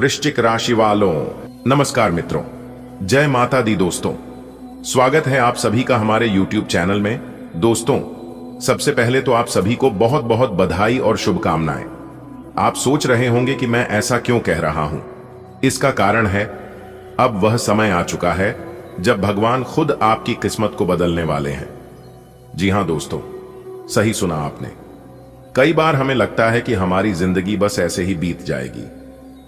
वृश्चिक राशि वालों, नमस्कार मित्रों, जय माता दी। दोस्तों, स्वागत है आप सभी का हमारे YouTube चैनल में। दोस्तों, सबसे पहले तो आप सभी को बहुत बहुत बधाई और शुभकामनाएं। आप सोच रहे होंगे कि मैं ऐसा क्यों कह रहा हूं। इसका कारण है, अब वह समय आ चुका है जब भगवान खुद आपकी किस्मत को बदलने वाले हैं। जी हां दोस्तों, सही सुना आपने। कई बार हमें लगता है कि हमारी जिंदगी बस ऐसे ही बीत जाएगी,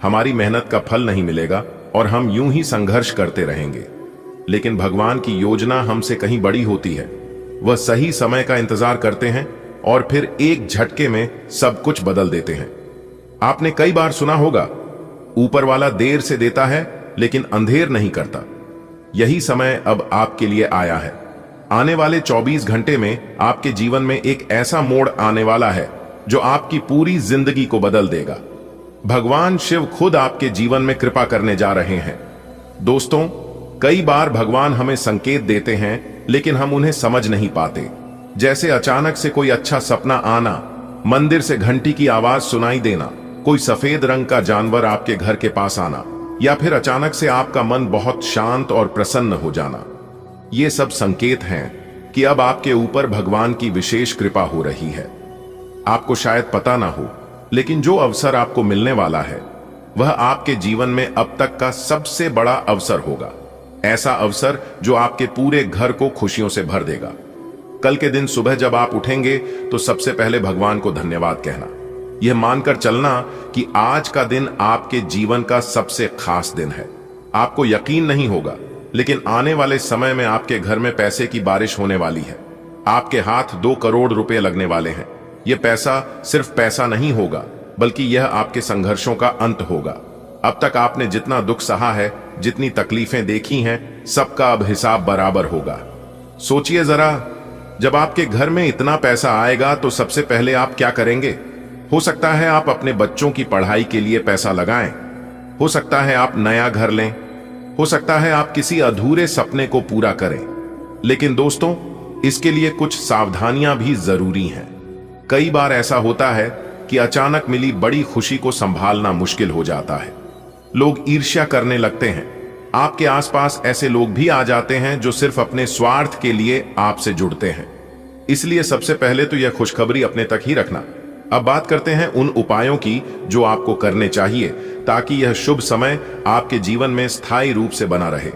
हमारी मेहनत का फल नहीं मिलेगा और हम यूं ही संघर्ष करते रहेंगे। लेकिन भगवान की योजना हमसे कहीं बड़ी होती है। वह सही समय का इंतजार करते हैं और फिर एक झटके में सब कुछ बदल देते हैं। आपने कई बार सुना होगा, ऊपर वाला देर से देता है लेकिन अंधेर नहीं करता। यही समय अब आपके लिए आया है। आने वाले 24 घंटे में आपके जीवन में एक ऐसा मोड़ आने वाला है जो आपकी पूरी जिंदगी को बदल देगा। भगवान शिव खुद आपके जीवन में कृपा करने जा रहे हैं। दोस्तों, कई बार भगवान हमें संकेत देते हैं लेकिन हम उन्हें समझ नहीं पाते। जैसे अचानक से कोई अच्छा सपना आना, मंदिर से घंटी की आवाज सुनाई देना, कोई सफेद रंग का जानवर आपके घर के पास आना, या फिर अचानक से आपका मन बहुत शांत और प्रसन्न हो जाना। ये सब संकेत हैं कि अब आपके ऊपर भगवान की विशेष कृपा हो रही है। आपको शायद पता ना हो, लेकिन जो अवसर आपको मिलने वाला है वह आपके जीवन में अब तक का सबसे बड़ा अवसर होगा। ऐसा अवसर जो आपके पूरे घर को खुशियों से भर देगा। कल के दिन सुबह जब आप उठेंगे तो सबसे पहले भगवान को धन्यवाद कहना, यह मानकर चलना कि आज का दिन आपके जीवन का सबसे खास दिन है। आपको यकीन नहीं होगा, लेकिन आने वाले समय में आपके घर में पैसे की बारिश होने वाली है। आपके हाथ 2 करोड़ रुपए लगने वाले हैं। यह पैसा सिर्फ पैसा नहीं होगा, बल्कि यह आपके संघर्षों का अंत होगा। अब तक आपने जितना दुख सहा है, जितनी तकलीफें देखी हैं, सबका अब हिसाब बराबर होगा। सोचिए जरा, जब आपके घर में इतना पैसा आएगा तो सबसे पहले आप क्या करेंगे? हो सकता है आप अपने बच्चों की पढ़ाई के लिए पैसा लगाएं, हो सकता है आप नया घर लें, हो सकता है आप किसी अधूरे सपने को पूरा करें। लेकिन दोस्तों, इसके लिए कुछ सावधानियां भी जरूरी हैं। कई बार ऐसा होता है कि अचानक मिली बड़ी खुशी को संभालना मुश्किल हो जाता है। लोग ईर्ष्या करने लगते हैं। आपके आसपास ऐसे लोग भी आ जाते हैं जो सिर्फ अपने स्वार्थ के लिए आपसे जुड़ते हैं। इसलिए सबसे पहले तो यह खुशखबरी अपने तक ही रखना। अब बात करते हैं उन उपायों की जो आपको करने चाहिए ताकि यह शुभ समय आपके जीवन में स्थायी रूप से बना रहे।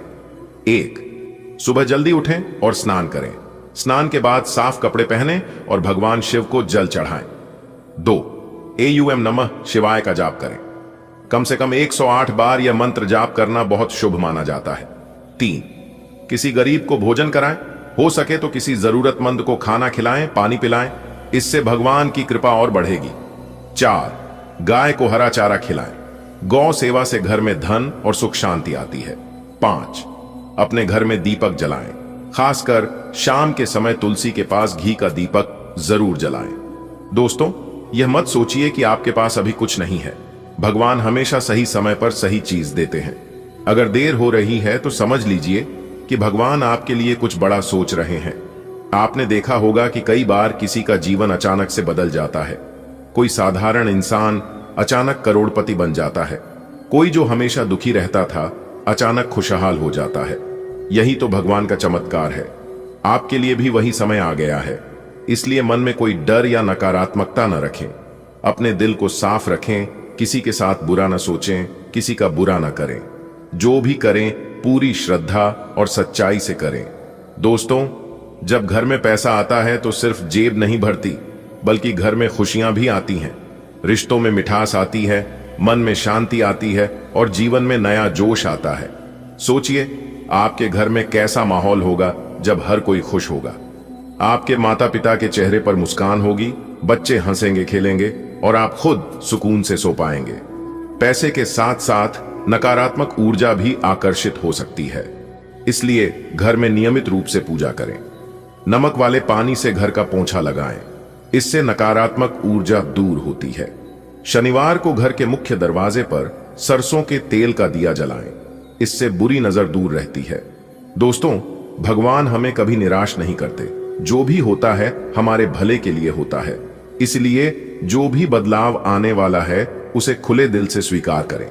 1. सुबह जल्दी उठें और स्नान करें। स्नान के बाद साफ कपड़े पहनें और भगवान शिव को जल चढ़ाएं। 2. AUM नमः शिवाय का जाप करें। कम से कम 108 बार यह मंत्र जाप करना बहुत शुभ माना जाता है। 3. किसी गरीब को भोजन कराएं। हो सके तो किसी जरूरतमंद को खाना खिलाएं, पानी पिलाएं। इससे भगवान की कृपा और बढ़ेगी। 4. गाय को हरा चारा खिलाएं। गौ सेवा से घर में धन और सुख शांति आती है। 5. अपने घर में दीपक जलाएं। खासकर शाम के समय तुलसी के पास घी का दीपक जरूर जलाएं। दोस्तों, यह मत सोचिए कि आपके पास अभी कुछ नहीं है। भगवान हमेशा सही समय पर सही चीज देते हैं। अगर देर हो रही है तो समझ लीजिए कि भगवान आपके लिए कुछ बड़ा सोच रहे हैं। आपने देखा होगा कि कई बार किसी का जीवन अचानक से बदल जाता है। कोई साधारण इंसान अचानक करोड़पति बन जाता है। कोई जो हमेशा दुखी रहता था अचानक खुशहाल हो जाता है। यही तो भगवान का चमत्कार है। आपके लिए भी वही समय आ गया है। इसलिए मन में कोई डर या नकारात्मकता न रखें। अपने दिल को साफ रखें। किसी के साथ बुरा न सोचें, किसी का बुरा न करें। जो भी करें पूरी श्रद्धा और सच्चाई से करें। दोस्तों, जब घर में पैसा आता है तो सिर्फ जेब नहीं भरती, बल्कि घर में खुशियां भी आती हैं। रिश्तों में मिठास आती है, मन में शांति आती है और जीवन में नया जोश आता है। सोचिए, आपके घर में कैसा माहौल होगा जब हर कोई खुश होगा। आपके माता पिता के चेहरे पर मुस्कान होगी, बच्चे हंसेंगे खेलेंगे और आप खुद सुकून से सो पाएंगे। पैसे के साथ साथ नकारात्मक ऊर्जा भी आकर्षित हो सकती है। इसलिए घर में नियमित रूप से पूजा करें। नमक वाले पानी से घर का पोंछा लगाएं। इससे नकारात्मक ऊर्जा दूर होती है। शनिवार को घर के मुख्य दरवाजे पर सरसों के तेल का दिया जलाएं। इससे बुरी नजर दूर रहती है। दोस्तों, भगवान हमें कभी निराश नहीं करते। जो भी होता है हमारे भले के लिए होता है। इसलिए जो भी बदलाव आने वाला है उसे खुले दिल से स्वीकार करें।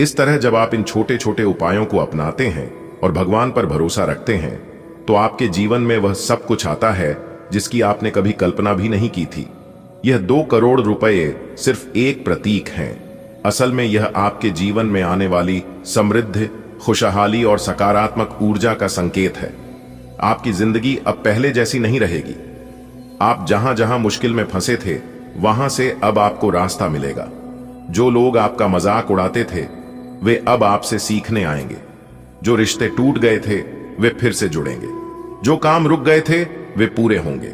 इस तरह जब आप इन छोटे छोटे उपायों को अपनाते हैं और भगवान पर भरोसा रखते हैं तो आपके जीवन में वह सब कुछ आता है जिसकी आपने कभी कल्पना भी नहीं की थी। यह 2 करोड़ रुपए सिर्फ एक प्रतीक हैं। असल में यह आपके जीवन में आने वाली समृद्धि, खुशहाली और सकारात्मक ऊर्जा का संकेत है। आपकी जिंदगी अब पहले जैसी नहीं रहेगी। आप जहां जहां मुश्किल में फंसे थे वहां से अब आपको रास्ता मिलेगा। जो लोग आपका मजाक उड़ाते थे वे अब आपसे सीखने आएंगे। जो रिश्ते टूट गए थे वे फिर से जुड़ेंगे। जो काम रुक गए थे वे पूरे होंगे।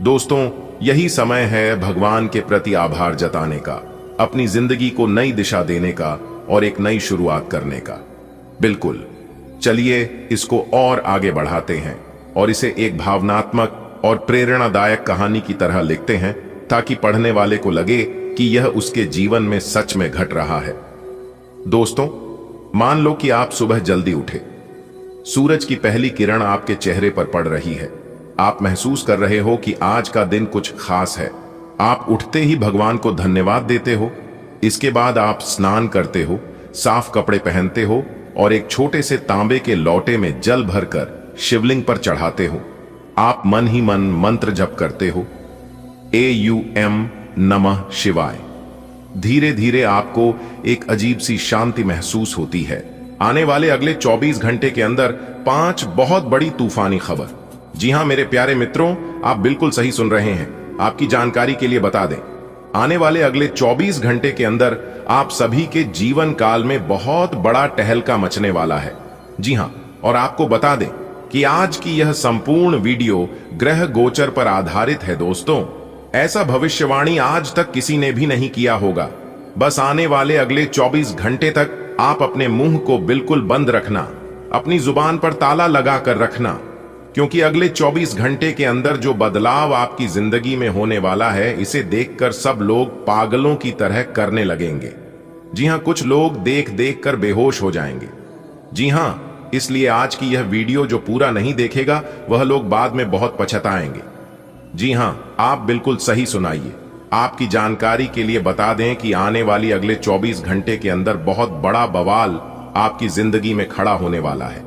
दोस्तों, यही समय है भगवान के प्रति आभार जताने का, अपनी जिंदगी को नई दिशा देने का और एक नई शुरुआत करने का। बिल्कुल, चलिए इसको और आगे बढ़ाते हैं और इसे एक भावनात्मक और प्रेरणादायक कहानी की तरह लिखते हैं ताकि पढ़ने वाले को लगे कि यह उसके जीवन में सच में घट रहा है। दोस्तों, मान लो कि आप सुबह जल्दी उठे। सूरज की पहली किरण आपके चेहरे पर पड़ रही है। आप महसूस कर रहे हो कि आज का दिन कुछ खास है। आप उठते ही भगवान को धन्यवाद देते हो। इसके बाद आप स्नान करते हो, साफ कपड़े पहनते हो और एक छोटे से तांबे के लोटे में जल भरकर शिवलिंग पर चढ़ाते हो। आप मन ही मन मंत्र जप करते हो, AUM नमः शिवाय। धीरे धीरे आपको एक अजीब सी शांति महसूस होती है। आने वाले अगले 24 घंटे के अंदर 5 बहुत बड़ी तूफानी खबर। जी हां मेरे प्यारे मित्रों, आप बिल्कुल सही सुन रहे हैं। आपकी जानकारी के लिए बता दें, आने वाले अगले 24 घंटे के अंदर आप सभी के जीवन काल में बहुत बड़ा टहलका मचने वाला है। जी हां, और आपको बता दें कि आज की यह संपूर्ण वीडियो ग्रह गोचर पर आधारित है। दोस्तों, ऐसा भविष्यवाणी आज तक किसी ने भी नहीं किया होगा। बस आने वाले अगले 24 घंटे तक आप अपने मुंह को बिल्कुल बंद रखना, अपनी जुबान पर ताला लगा कर रखना, क्योंकि अगले 24 घंटे के अंदर जो बदलाव आपकी जिंदगी में होने वाला है, इसे देखकर सब लोग पागलों की तरह करने लगेंगे। जी हां, कुछ लोग देख देख कर बेहोश हो जाएंगे। जी हां, इसलिए आज की यह वीडियो जो पूरा नहीं देखेगा वह लोग बाद में बहुत पछताएंगे। जी हां, आप बिल्कुल सही सुनाइए। आपकी जानकारी के लिए बता दें कि आने वाली अगले 24 घंटे के अंदर बहुत बड़ा बवाल आपकी जिंदगी में खड़ा होने वाला है।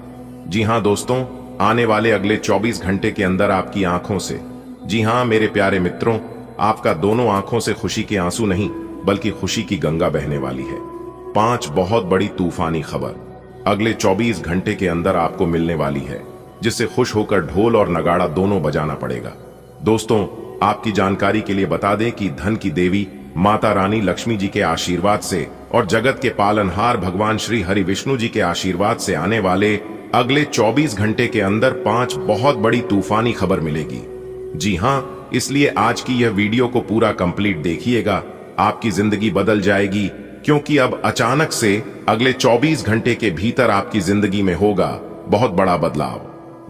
जी हां दोस्तों, आने वाले अगले 24 घंटे के अंदर आपकी आंखों से, जी हां मेरे प्यारे मित्रों, आपका दोनों आंखों से खुशी के आंसू नहीं बल्कि खुशी की गंगा बहने वाली है। 5 बहुत बड़ी तूफानी खबर अगले 24 घंटे के अंदर आपको मिलने वाली है, जिससे खुश होकर ढोल और नगाड़ा दोनों बजाना पड़ेगा। दोस्तों, आपकी जानकारी के लिए बता दें कि धन की देवी माता रानी लक्ष्मी जी के आशीर्वाद से और जगत के पालनहार भगवान श्री हरि विष्णु जी के आशीर्वाद से आने वाले अगले 24 घंटे के अंदर 5 बहुत बड़ी तूफानी खबर मिलेगी। जी हां, इसलिए आज की यह वीडियो को पूरा कंप्लीट देखिएगा। आपकी जिंदगी बदल जाएगी, क्योंकि अब अचानक से अगले 24 घंटे के भीतर आपकी जिंदगी में होगा बहुत बड़ा बदलाव।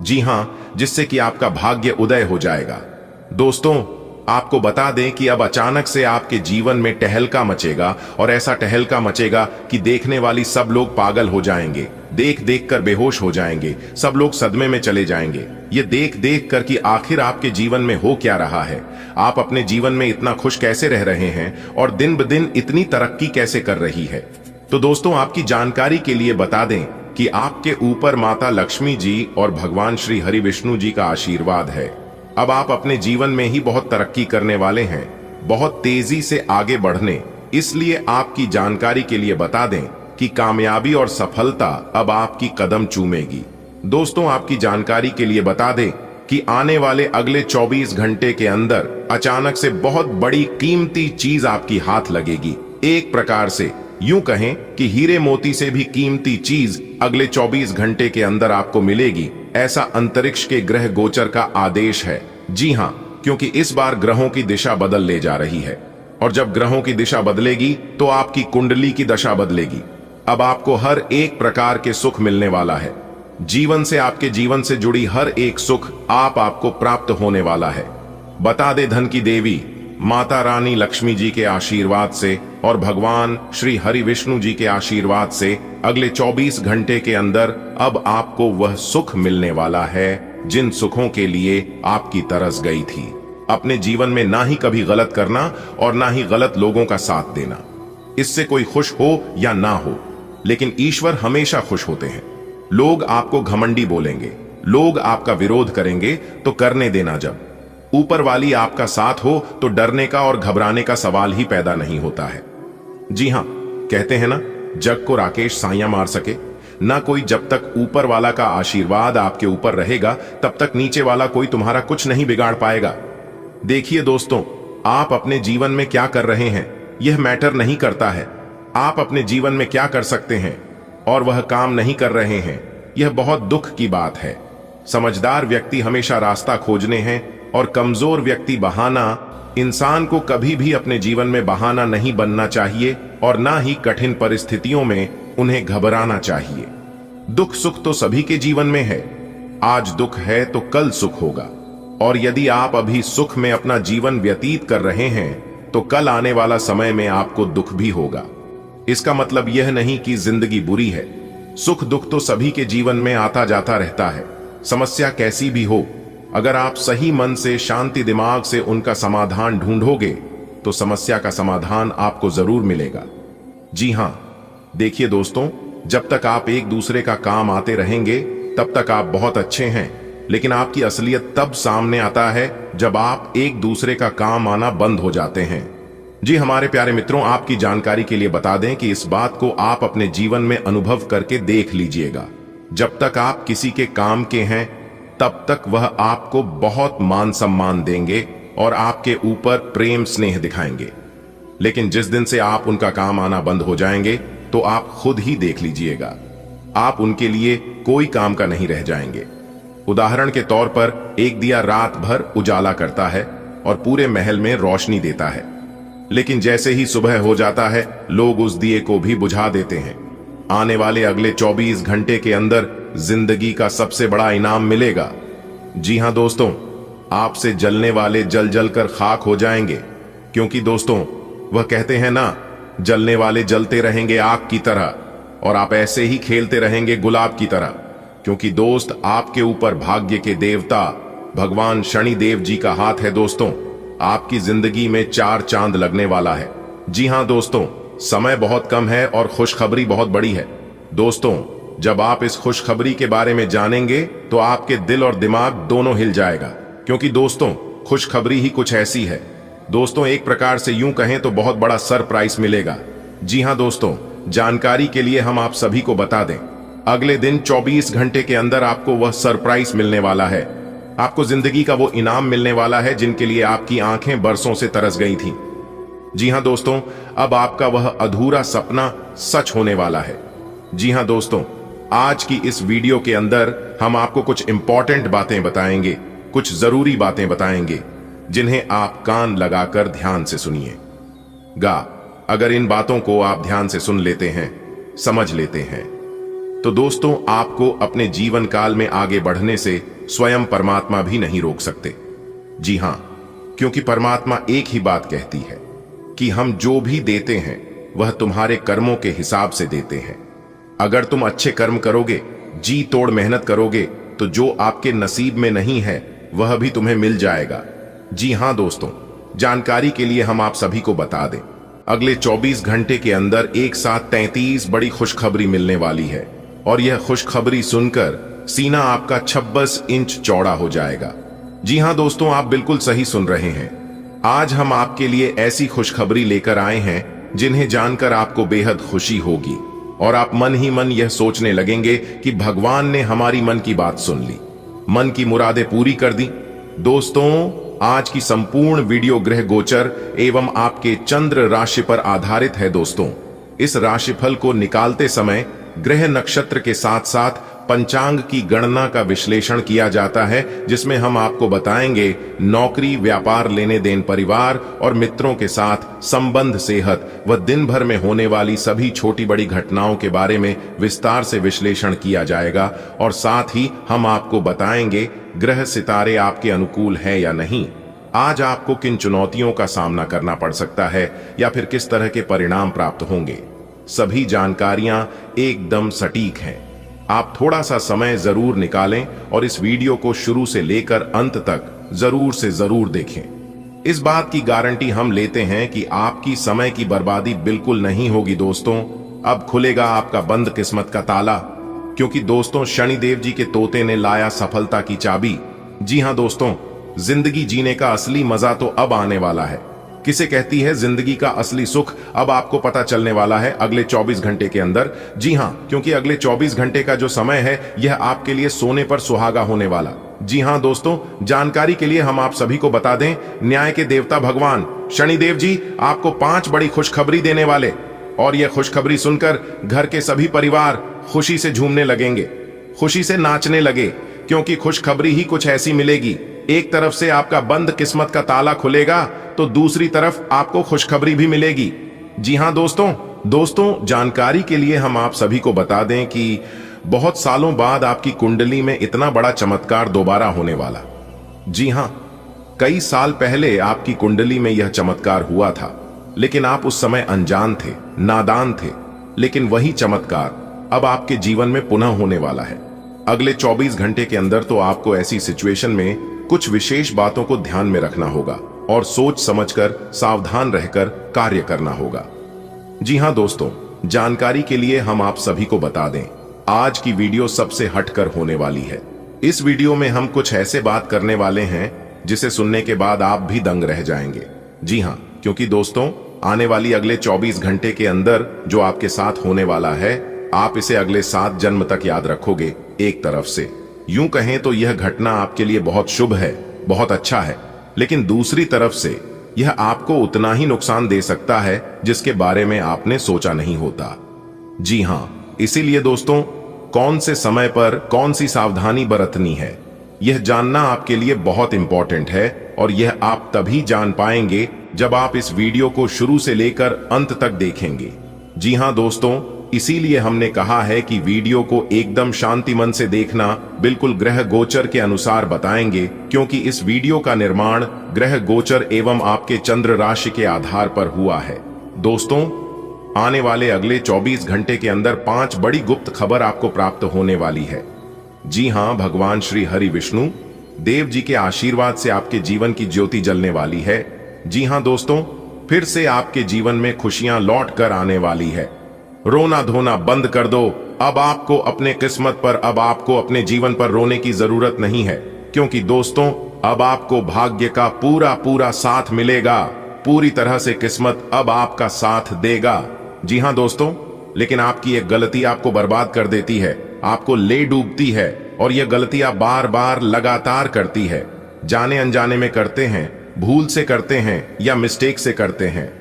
जी हां, जिससे कि आपका भाग्य उदय हो जाएगा। दोस्तों, आपको बता दें कि अब अचानक से आपके जीवन में टहलका मचेगा, और ऐसा टहलका मचेगा कि देखने वाली सब लोग पागल हो जाएंगे, देख देख कर बेहोश हो जाएंगे, सब लोग सदमे में चले जाएंगे, ये देख देख कर कि आखिर आपके जीवन में हो क्या रहा है, आप अपने जीवन में इतना खुश कैसे रह रहे हैं और दिन ब दिन इतनी तरक्की कैसे कर रही है। तो दोस्तों, आपकी जानकारी के लिए बता दें कि आपके ऊपर माता लक्ष्मी जी और भगवान श्री हरि विष्णु जी का आशीर्वाद है। अब आप अपने जीवन में ही बहुत तरक्की करने वाले हैं, बहुत तेजी से आगे बढ़ने। इसलिए आपकी जानकारी के लिए बता दें कि कामयाबी और सफलता अब आपकी कदम चूमेगी। दोस्तों, आपकी जानकारी के लिए बता दें कि आने वाले अगले 24 घंटे के अंदर अचानक से बहुत बड़ी कीमती चीज आपकी हाथ लगेगी। एक प्रकार से यूं कहें कि हीरे मोती से भी कीमती चीज अगले 24 घंटे के अंदर आपको मिलेगी, ऐसा अंतरिक्ष के ग्रह गोचर का आदेश है। जी हां, क्योंकि इस बार ग्रहों की दिशा बदल ले जा रही है, और जब ग्रहों की दिशा बदलेगी तो आपकी कुंडली की दशा बदलेगी। अब आपको हर एक प्रकार के सुख मिलने वाला है। जीवन से, आपके जीवन से जुड़ी हर एक सुख आपको प्राप्त होने वाला है। बता दे धन की देवी माता रानी लक्ष्मी जी के आशीर्वाद से और भगवान श्री हरि विष्णु जी के आशीर्वाद से अगले 24 घंटे के अंदर अब आपको वह सुख मिलने वाला है जिन सुखों के लिए आपकी तरस गई थी। अपने जीवन में ना ही कभी गलत करना और ना ही गलत लोगों का साथ देना, इससे कोई खुश हो या ना हो, लेकिन ईश्वर हमेशा खुश होते हैं। लोग आपको घमंडी बोलेंगे, लोग आपका विरोध करेंगे, तो करने देना। जब ऊपर वाली आपका साथ हो तो डरने का और घबराने का सवाल ही पैदा नहीं होता है। जी हां, कहते हैं ना, जग को राकेश साइयां मार सके ना कोई। जब तक ऊपर वाला का आशीर्वाद आपके ऊपर रहेगा तब तक नीचे वाला कोई तुम्हारा कुछ नहीं बिगाड़ पाएगा। देखिए दोस्तों, आप अपने जीवन में क्या कर रहे हैं यह मैटर नहीं करता है। आप अपने जीवन में क्या कर सकते हैं और वह काम नहीं कर रहे हैं, यह बहुत दुख की बात है। समझदार व्यक्ति हमेशा रास्ता खोजने हैं और कमजोर व्यक्ति बहाना। इंसान को कभी भी अपने जीवन में बहाना नहीं बनना चाहिए और ना ही कठिन परिस्थितियों में उन्हें घबराना चाहिए। दुख सुख तो सभी के जीवन में है। आज दुख है तो कल सुख होगा, और यदि आप अभी सुख में अपना जीवन व्यतीत कर रहे हैं तो कल आने वाला समय में आपको दुख भी होगा। इसका मतलब यह नहीं कि जिंदगी बुरी है। सुख दुख तो सभी के जीवन में आता जाता रहता है। समस्या कैसी भी हो, अगर आप सही मन से शांति दिमाग से उनका समाधान ढूंढोगे तो समस्या का समाधान आपको जरूर मिलेगा। जी हां, देखिए दोस्तों, जब तक आप एक दूसरे का काम आते रहेंगे तब तक आप बहुत अच्छे हैं, लेकिन आपकी असलियत तब सामने आता है जब आप एक दूसरे का काम आना बंद हो जाते हैं। जी हमारे प्यारे मित्रों, आपकी जानकारी के लिए बता दें कि इस बात को आप अपने जीवन में अनुभव करके देख लीजिएगा। जब तक आप किसी के काम के हैं तब तक वह आपको बहुत मान सम्मान देंगे और आपके ऊपर प्रेम स्नेह दिखाएंगे, लेकिन जिस दिन से आप उनका काम आना बंद हो जाएंगे तो आप खुद ही देख लीजिएगा, आप उनके लिए कोई काम का नहीं रह जाएंगे। उदाहरण के तौर पर एक दिया रात भर उजाला करता है और पूरे महल में रोशनी देता है, लेकिन जैसे ही सुबह हो जाता है लोग उस दिए को भी बुझा देते हैं। आने वाले अगले 24 घंटे के अंदर जिंदगी का सबसे बड़ा इनाम मिलेगा। जी हां दोस्तों, आपसे जलने वाले जल जल कर खाक हो जाएंगे, क्योंकि दोस्तों वह कहते हैं ना, जलने वाले जलते रहेंगे आग की तरह, और आप ऐसे ही खेलते रहेंगे गुलाब की तरह। क्योंकि दोस्त, आपके ऊपर भाग्य के देवता भगवान शनि देव जी का हाथ है। दोस्तों, आपकी जिंदगी में 4 चांद लगने वाला है। जी हां दोस्तों, समय बहुत कम है और खुशखबरी बहुत बड़ी है। दोस्तों, जब आप इस खुशखबरी के बारे में जानेंगे तो आपके दिल और दिमाग दोनों हिल जाएगा, क्योंकि दोस्तों खुशखबरी ही कुछ ऐसी है। दोस्तों, एक प्रकार से यूं कहें तो बहुत बड़ा सरप्राइज मिलेगा। जी हां दोस्तों, जानकारी के लिए हम आप सभी को बता दें, अगले दिन 24 घंटे के अंदर आपको वह सरप्राइज मिलने वाला है। आपको जिंदगी का वो इनाम मिलने वाला है जिनके लिए आपकी आंखें बरसों से तरस गई थीं। जी हां दोस्तों, अब आपका वह अधूरा सपना सच होने वाला है। जी हां दोस्तों, आज की इस वीडियो के अंदर हम आपको कुछ इंपॉर्टेंट बातें बताएंगे, कुछ जरूरी बातें बताएंगे, जिन्हें आप कान लगाकर ध्यान से सुनिएगा। अगर इन बातों को आप ध्यान से सुन लेते हैं, समझ लेते हैं, तो दोस्तों आपको अपने जीवन काल में आगे बढ़ने से स्वयं परमात्मा भी नहीं रोक सकते। जी हां, क्योंकि परमात्मा एक ही बात कहती है कि हम जो भी देते हैं वह तुम्हारे कर्मों के हिसाब से देते हैं। अगर तुम अच्छे कर्म करोगे, जी तोड़ मेहनत करोगे, तो जो आपके नसीब में नहीं है वह भी तुम्हें मिल जाएगा। जी हां दोस्तों, जानकारी के लिए हम आप सभी को बता दें, अगले 24 घंटे के अंदर एक साथ 33 बड़ी खुशखबरी मिलने वाली है, और यह खुशखबरी सुनकर सीना आपका 26 इंच चौड़ा हो जाएगा। जी हां दोस्तों, आप बिल्कुल सही सुन रहे हैं। आज हम आपके लिए ऐसी खुशखबरी लेकर आए हैं जिन्हें जानकर आपको बेहद खुशी होगी, और आप मन ही मन यह सोचने लगेंगे कि भगवान ने हमारी मन की बात सुन ली, मन की मुरादें पूरी कर दी। दोस्तों, आज की संपूर्ण वीडियो ग्रह गोचर एवं आपके चंद्र राशि पर आधारित है। दोस्तों, इस राशिफल को निकालते समय ग्रह नक्षत्र के साथ साथ पंचांग की गणना का विश्लेषण किया जाता है, जिसमें हम आपको बताएंगे नौकरी, व्यापार, लेने देन, परिवार और मित्रों के साथ संबंध, सेहत व दिन भर में होने वाली सभी छोटी बड़ी घटनाओं के बारे में विस्तार से विश्लेषण किया जाएगा, और साथ ही हम आपको बताएंगे ग्रह सितारे आपके अनुकूल है या नहीं, आज आपको किन चुनौतियों का सामना करना पड़ सकता है या फिर किस तरह के परिणाम प्राप्त होंगे। सभी जानकारियां एकदम सटीक हैं। आप थोड़ा सा समय जरूर निकालें और इस वीडियो को शुरू से लेकर अंत तक जरूर से जरूर देखें। इस बात की गारंटी हम लेते हैं कि आपकी समय की बर्बादी बिल्कुल नहीं होगी। दोस्तों, अब खुलेगा आपका बंद किस्मत का ताला, क्योंकि दोस्तों शनिदेव जी के तोते ने लाया सफलता की चाबी। जी हां दोस्तों, जिंदगी जीने का असली मजा तो अब आने वाला है। किसे कहती है जिंदगी का असली सुख, अब आपको पता चलने वाला है अगले 24 घंटे के अंदर। जी हां, क्योंकि अगले 24 घंटे का जो समय है यह आपके लिए सोने पर सुहागा होने वाला। जी हां दोस्तों, जानकारी के लिए हम आप सभी को बता दें, न्याय के देवता भगवान शनिदेव जी आपको 5 बड़ी खुशखबरी देने वाले, और यह खुशखबरी सुनकर घर के सभी परिवार खुशी से झूमने लगेंगे, खुशी से नाचने लगे, क्योंकि खुशखबरी ही कुछ ऐसी मिलेगी। एक तरफ से आपका बंद किस्मत का ताला खुलेगा तो दूसरी तरफ आपको खुशखबरी भी मिलेगी। जी हां दोस्तों, जानकारी के लिए हम आप सभी को बता दें कि बहुत सालों बाद आपकी कुंडली में इतना बड़ा चमत्कार दोबारा होने वाला। जी हां, कई साल पहले आपकी कुंडली में यह चमत्कार हुआ था, लेकिन आप उस समय अनजान थे, नादान थे। लेकिन वही चमत्कार अब आपके जीवन में पुनः होने वाला है। अगले 24 घंटे के अंदर तो आपको ऐसी सिचुएशन में कुछ विशेष बातों को ध्यान में रखना होगा और सोच समझकर सावधान रहकर कार्य करना होगा। जी हां दोस्तों, जानकारी के लिए हम आप सभी को बता दें, आज की वीडियो सबसे हटकर होने वाली है। इस वीडियो में हम कुछ ऐसे बात करने वाले हैं जिसे सुनने के बाद आप भी दंग रह जाएंगे। जी हां, क्योंकि दोस्तों आने वाली अगले 24 घंटे के अंदर जो आपके साथ होने वाला है, आप इसे अगले 7 जन्म तक याद रखोगे। एक तरफ से यूं कहें तो यह घटना आपके लिए बहुत शुभ है, बहुत अच्छा है, लेकिन दूसरी तरफ से यह आपको उतना ही नुकसान दे सकता है जिसके बारे में आपने सोचा नहीं होता। जी हां, इसीलिए दोस्तों कौन से समय पर कौन सी सावधानी बरतनी है, यह जानना आपके लिए बहुत इंपॉर्टेंट है, और यह आप तभी जान पाएंगे जब आप इस वीडियो को शुरू से लेकर अंत तक देखेंगे। जी हां दोस्तों, इसीलिए हमने कहा है कि वीडियो को एकदम शांति मन से देखना, बिल्कुल ग्रह गोचर के अनुसार बताएंगे, क्योंकि इस वीडियो का निर्माण ग्रह गोचर एवं आपके चंद्र राशि के आधार पर हुआ है। दोस्तों आने वाले अगले 24 घंटे के अंदर 5 बड़ी गुप्त खबर आपको प्राप्त होने वाली है। जी हां, भगवान श्री हरि विष्णु देव जी के आशीर्वाद से आपके जीवन की ज्योति जलने वाली है। जी हां दोस्तों, फिर से आपके जीवन में खुशियां लौट कर आने वाली है। रोना धोना बंद कर दो। अब आपको अपने किस्मत पर, अब आपको अपने जीवन पर रोने की जरूरत नहीं है, क्योंकि दोस्तों अब आपको भाग्य का पूरा साथ मिलेगा। पूरी तरह से किस्मत अब आपका साथ देगा। जी हां दोस्तों, लेकिन आपकी एक गलती आपको बर्बाद कर देती है, आपको ले डूबती है, और यह गलतियां बार बार लगातार करती है। जाने अनजाने में करते हैं, भूल से करते हैं या मिस्टेक से करते हैं,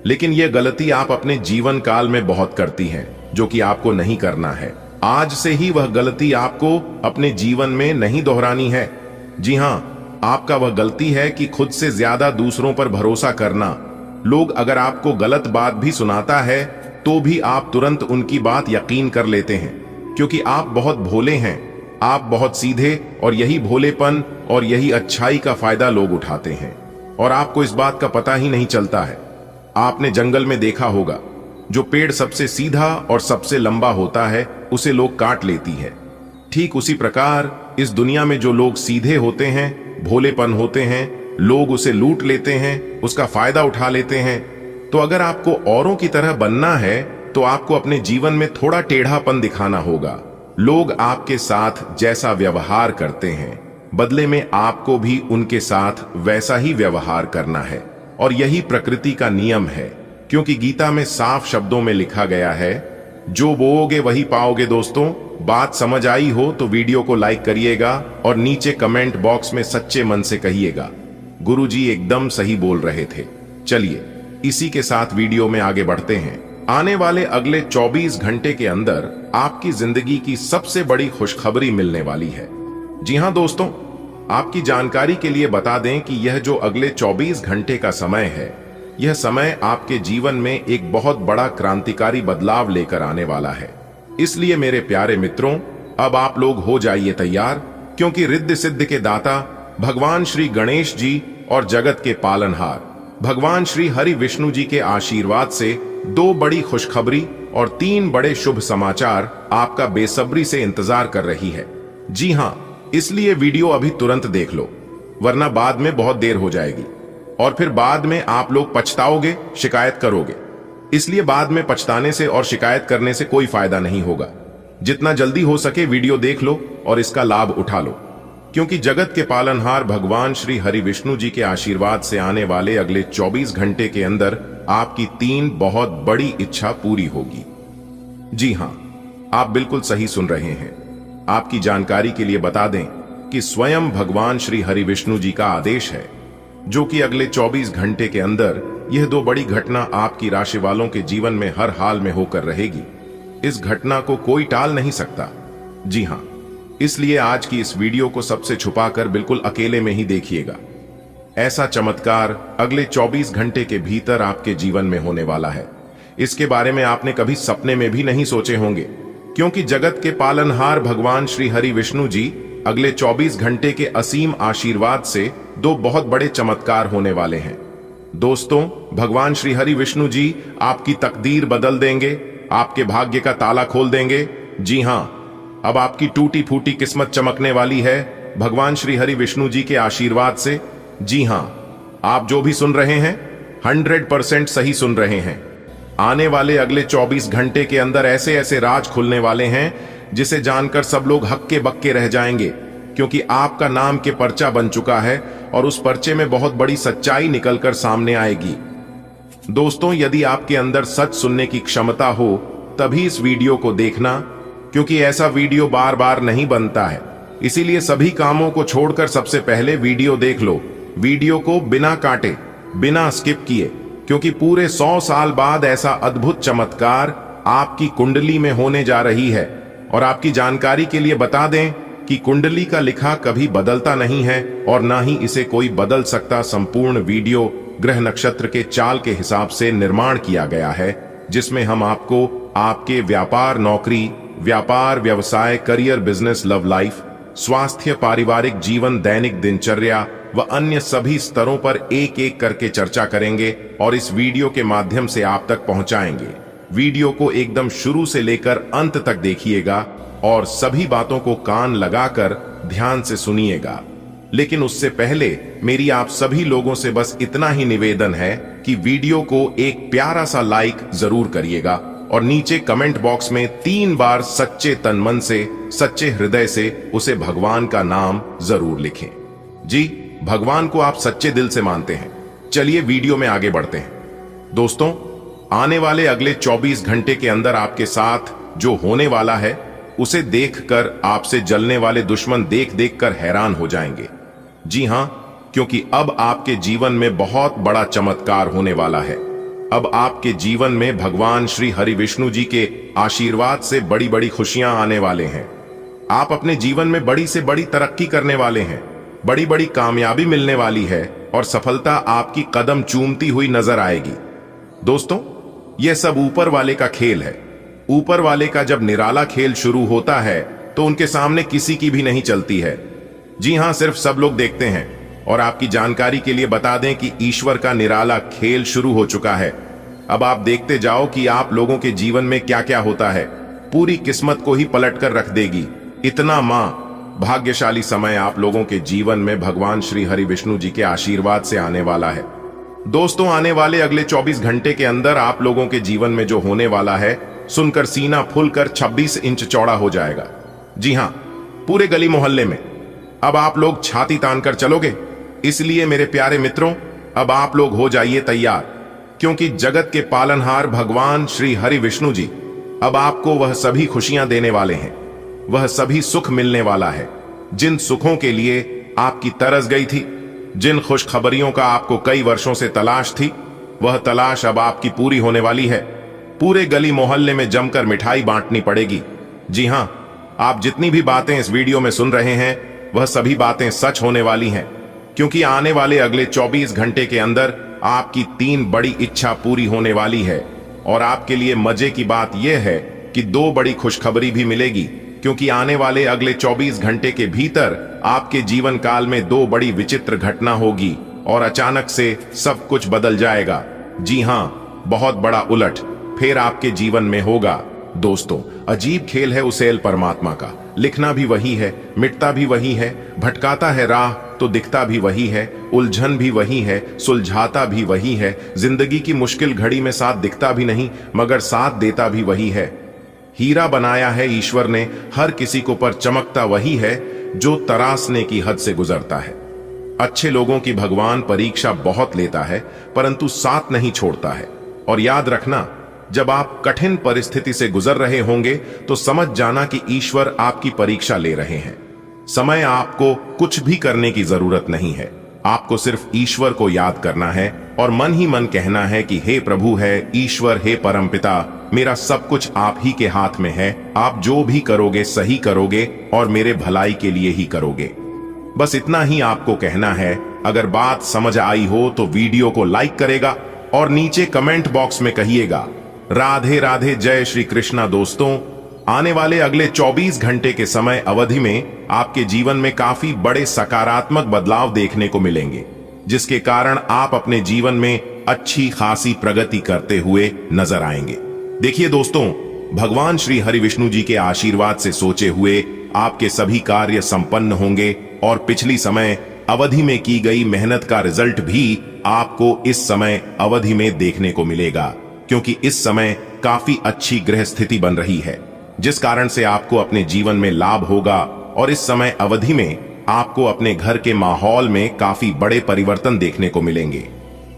लेकिन यह गलती आप अपने जीवन काल में बहुत करती हैं, जो कि आपको नहीं करना है। आज से ही वह गलती आपको अपने जीवन में नहीं दोहरानी है। जी हां, आपका वह गलती है कि खुद से ज्यादा दूसरों पर भरोसा करना। लोग अगर आपको गलत बात भी सुनाता है तो भी आप तुरंत उनकी बात यकीन कर लेते हैं, क्योंकि आप बहुत भोले हैं, आप बहुत सीधे, और यही भोलेपन और यही अच्छाई का फायदा लोग उठाते हैं, और आपको इस बात का पता ही नहीं चलता है। आपने जंगल में देखा होगा, जो पेड़ सबसे सीधा और सबसे लंबा होता है उसे लोग काट लेती है। ठीक उसी प्रकार इस दुनिया में जो लोग सीधे होते हैं, भोलेपन होते हैं, लोग उसे लूट लेते हैं, उसका फायदा उठा लेते हैं। तो अगर आपको औरों की तरह बनना है तो आपको अपने जीवन में थोड़ा टेढ़ापन दिखाना होगा। लोग आपके साथ जैसा व्यवहार करते हैं, बदले में आपको भी उनके साथ वैसा ही व्यवहार करना है, और यही प्रकृति का नियम है, क्योंकि गीता में साफ शब्दों में लिखा गया है, जो बोओगे वही पाओगे। दोस्तों बात समझ आई हो तो वीडियो को लाइक करिएगा और नीचे कमेंट बॉक्स में सच्चे मन से कहिएगा, गुरुजी एकदम सही बोल रहे थे। चलिए इसी के साथ वीडियो में आगे बढ़ते हैं। आने वाले अगले 24 घंटे के अंदर आपकी जिंदगी की सबसे बड़ी खुशखबरी मिलने वाली है। जी हां दोस्तों, आपकी जानकारी के लिए बता दें कि यह जो अगले 24 घंटे का समय है, यह समय आपके जीवन में एक बहुत बड़ा क्रांतिकारी बदलाव लेकर आने वाला है। इसलिए मेरे प्यारे मित्रों, अब आप लोग हो जाइए तैयार, क्योंकि रिद्धि सिद्धि के दाता भगवान श्री गणेश जी और जगत के पालनहार भगवान श्री हरि विष्णु जी के आशीर्वाद से 2 बड़ी खुशखबरी और 3 बड़े शुभ समाचार आपका बेसब्री से इंतजार कर रही है। जी हां, इसलिए वीडियो अभी तुरंत देख लो, वरना बाद में बहुत देर हो जाएगी और फिर बाद में आप लोग पछताओगे, शिकायत करोगे। इसलिए बाद में पछताने से और शिकायत करने से कोई फायदा नहीं होगा। जितना जल्दी हो सके वीडियो देख लो और इसका लाभ उठा लो, क्योंकि जगत के पालनहार भगवान श्री हरि विष्णु जी के आशीर्वाद से आने वाले अगले 24 घंटे के अंदर आपकी 3 बहुत बड़ी इच्छा पूरी होगी। जी हां, आप बिल्कुल सही सुन रहे हैं। आपकी जानकारी के लिए बता दें कि स्वयं भगवान श्री हरि विष्णु जी का आदेश है, जो कि अगले 24 घंटे के अंदर यह 2 बड़ी घटना आपकी राशि वालों के जीवन में हर हाल में होकर रहेगी। इस घटना को कोई टाल नहीं सकता। जी हां, इसलिए आज की इस वीडियो को सबसे छुपाकर बिल्कुल अकेले में ही देखिएगा। ऐसा चमत्कार अगले 24 घंटे के भीतर आपके जीवन में होने वाला है। इसके बारे में आपने कभी सपने में भी नहीं सोचे होंगे, क्योंकि जगत के पालनहार भगवान श्री हरि विष्णु जी अगले 24 घंटे के असीम आशीर्वाद से 2 बहुत बड़े चमत्कार होने वाले हैं। दोस्तों, भगवान श्री हरि विष्णु जी आपकी तकदीर बदल देंगे, आपके भाग्य का ताला खोल देंगे। जी हां, अब आपकी टूटी फूटी किस्मत चमकने वाली है भगवान श्री हरि विष्णु जी के आशीर्वाद से। जी हां, आप जो भी सुन रहे हैं 100% सही सुन रहे हैं। आने वाले अगले 24 घंटे के अंदर ऐसे ऐसे राज खुलने वाले हैं जिसे जानकर सब लोग हक्के बक्के रह जाएंगे, क्योंकि आपका नाम के पर्चा बन चुका है और उस पर्चे में बहुत बड़ी सच्चाई निकलकर सामने आएगी। दोस्तों, यदि आपके अंदर सच सुनने की क्षमता हो तभी इस वीडियो को देखना, क्योंकि ऐसा वीडियो बार बार नहीं बनता है। इसीलिए सभी कामों को छोड़कर सबसे पहले वीडियो देख लो। वीडियो को बिना काटे, बिना स्किप किए, क्योंकि पूरे 100 साल बाद ऐसा अद्भुत चमत्कार आपकी कुंडली में होने जा रही है। और आपकी जानकारी के लिए बता दें कि कुंडली का लिखा कभी बदलता नहीं है और ना ही इसे कोई बदल सकता। संपूर्ण वीडियो ग्रह नक्षत्र के चाल के हिसाब से निर्माण किया गया है, जिसमें हम आपको आपके व्यापार, नौकरी, व्यापार, व्यवसाय, करियर, बिजनेस, लव लाइफ, स्वास्थ्य, पारिवारिक जीवन, दैनिक दिनचर्या व अन्य सभी स्तरों पर एक एक करके चर्चा करेंगे और इस वीडियो के माध्यम से आप तक पहुंचाएंगे। वीडियो को एकदम शुरू से लेकर अंत तक देखिएगा और सभी बातों को कान लगाकर ध्यान से सुनिएगा। लेकिन उससे पहले मेरी आप सभी लोगों से बस इतना ही निवेदन है कि वीडियो को एक प्यारा सा लाइक जरूर करिएगा और नीचे कमेंट बॉक्स में 3 बार सच्चे तन मन से, सच्चे हृदय से उसे भगवान का नाम जरूर लिखें। जी, भगवान को आप सच्चे दिल से मानते हैं। चलिए वीडियो में आगे बढ़ते हैं। दोस्तों, आने वाले अगले 24 घंटे के अंदर आपके साथ जो होने वाला है उसे देखकर आपसे जलने वाले दुश्मन देख देख कर हैरान हो जाएंगे। जी हां, क्योंकि अब आपके जीवन में बहुत बड़ा चमत्कार होने वाला है। अब आपके जीवन में भगवान श्री हरि विष्णु जी के आशीर्वाद से बड़ी बड़ी खुशियां आने वाले हैं। आप अपने जीवन में बड़ी से बड़ी तरक्की करने वाले हैं, बड़ी बड़ी कामयाबी मिलने वाली है और सफलता आपकी कदम चूमती हुई नजर आएगी। दोस्तों, यह सब ऊपर वाले का खेल है। ऊपर वाले का जब निराला खेल शुरू होता है तो उनके सामने किसी की भी नहीं चलती है। जी हां, सिर्फ सब लोग देखते हैं। और आपकी जानकारी के लिए बता दें कि ईश्वर का निराला खेल शुरू हो चुका है। अब आप देखते जाओ कि आप लोगों के जीवन में क्या क्या होता है। पूरी किस्मत को ही पलट कर रख देगी। इतना भाग्यशाली समय आप लोगों के जीवन में भगवान श्री हरि विष्णु जी के आशीर्वाद से आने वाला है। दोस्तों, आने वाले अगले 24 घंटे के अंदर आप लोगों के जीवन में जो होने वाला है, सुनकर सीना फूलकर 26 इंच चौड़ा हो जाएगा। जी हां, पूरे गली मोहल्ले में अब आप लोग छाती तान कर चलोगे। इसलिए मेरे प्यारे मित्रों, अब आप लोग हो जाइए तैयार, क्योंकि जगत के पालनहार भगवान श्री हरि विष्णु जी अब आपको वह सभी खुशियां देने वाले हैं। वह सभी सुख मिलने वाला है जिन सुखों के लिए आपकी तरस गई थी, जिन खुशखबरियों का आपको कई वर्षों से तलाश थी, वह तलाश अब आपकी पूरी होने वाली है। पूरे गली मोहल्ले में जमकर मिठाई बांटनी पड़ेगी। जी हां, आप जितनी भी बातें इस वीडियो में सुन रहे हैं वह सभी बातें सच होने वाली हैं, क्योंकि आने वाले अगले 24 घंटे के अंदर आपकी 3 बड़ी इच्छा पूरी होने वाली है। और आपके लिए मजे की बात यह है कि 2 बड़ी खुशखबरी भी मिलेगी, क्योंकि आने वाले अगले 24 घंटे के भीतर आपके जीवन काल में 2 बड़ी विचित्र घटना होगी और अचानक से सब कुछ बदल जाएगा। जी हां, बहुत बड़ा उलट फिर आपके जीवन में होगा। दोस्तों, अजीब खेल है उसेल परमात्मा का। लिखना भी वही है, मिटता भी वही है, भटकाता है राह, तो दिखता भी वही है, उलझन भी वही है, सुलझाता भी वही है। जिंदगी की मुश्किल घड़ी में साथ दिखता भी नहीं मगर साथ देता भी वही है। हीरा बनाया है ईश्वर ने हर किसी को, पर चमकता वही है जो तरासने की हद से गुजरता है। अच्छे लोगों की भगवान परीक्षा बहुत लेता है परंतु साथ नहीं छोड़ता है। और याद रखना, जब आप कठिन परिस्थिति से गुजर रहे होंगे तो समझ जाना कि ईश्वर आपकी परीक्षा ले रहे हैं। समय आपको कुछ भी करने की जरूरत नहीं है, आपको सिर्फ ईश्वर को याद करना है और मन ही मन कहना है कि हे प्रभु, है ईश्वर, हे परमपिता, मेरा सब कुछ आप ही के हाथ में है। आप जो भी करोगे सही करोगे और मेरे भलाई के लिए ही करोगे। बस इतना ही आपको कहना है। अगर बात समझ आई हो तो वीडियो को लाइक करेगा और नीचे कमेंट बॉक्स में कहिएगा राधे राधे, जय श्री कृष्णा। दोस्तों, आने वाले अगले 24 घंटे के समय अवधि में आपके जीवन में काफी बड़े सकारात्मक बदलाव देखने को मिलेंगे, जिसके कारण आप अपने जीवन में अच्छी खासी प्रगति करते हुए नजर आएंगे। देखिए दोस्तों, भगवान श्री हरि विष्णु जी के आशीर्वाद से सोचे हुए आपके सभी कार्य संपन्न होंगे और पिछली समय अवधि में की गई मेहनत का रिजल्ट भी आपको इस समय अवधि में देखने को मिलेगा, क्योंकि इस समय काफी अच्छी ग्रह स्थिति बन रही है, जिस कारण से आपको अपने जीवन में लाभ होगा। और इस समय अवधि में आपको अपने घर के माहौल में काफी बड़े परिवर्तन देखने को मिलेंगे।